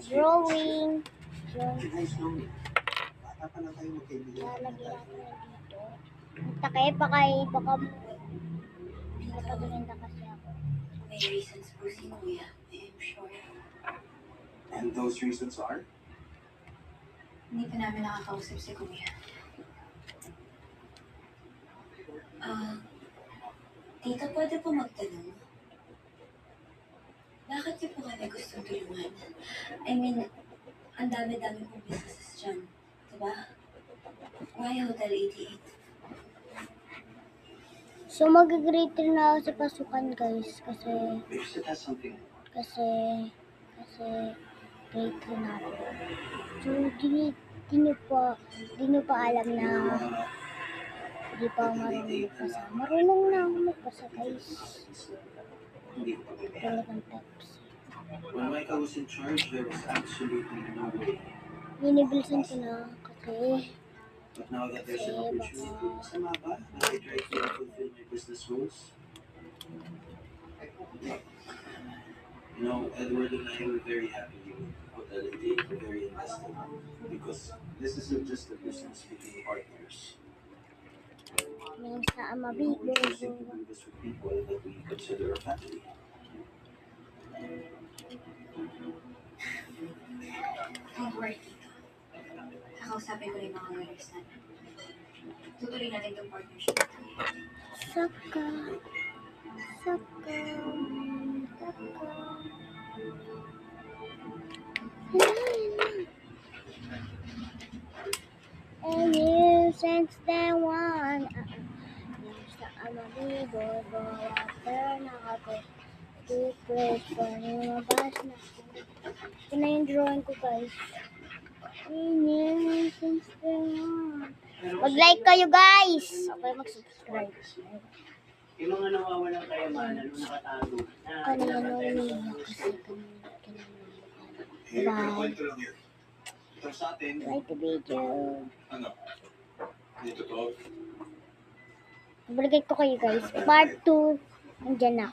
Drawing. Bata pa lang tayo magkaibigan. Lalagyan natin dito. Takay pa kay baka napatingin na kasi ako. May reasons po si Kuya, I'm sure. And those reasons are? Hindi pa namin nakakausap si Kuya. Tita, pwede po magtanong? Bakit niyo po kami gustong tulungan? I mean, ang dami-dami pong businesses dyan. Diba? Why Hotel 88? So mag-grade 3 na ako sa pasukan guys kasi Because it has something. grade 3 na ako. So di nyo pa alam na di pa ako marunong magpasa. Marunong na ako magpasa guys. Hindi ko pagkakaya. Tulad ng Pepsi. When Michael was in charge, there was absolutely no way. Binibilisan ko na kasi But now that there's an opportunity, masama ba na I try to fulfill my business goals? You know, Edward and I were very happy with Hotel 88. We're very invested because this isn't just a business between partners. yung sa You know, Amabigo. we're choosing to do this with people that we consider a family. Don't worry, Tito. Kakausapin ko rin mga lawyers natin. Tutuloy natin itong partnership. Saka. And you since then one. Yung sa Amabigo, go water na ako. Secret pa lumabas na ako. Ito na yung drawing ko guys. And you since then one. Mag-like kayo guys! Okay, mag-subscribe. Yung mga nawawalang kayamanan, nung nakatago na Kanina pinapantay mo umiiyak sa kasi gusto. Eh, pero kwento lang yun. Ito sa atin, like the video. ano? Dito to. Ibigay ko kayo guys. Part 2. Nandiyan na.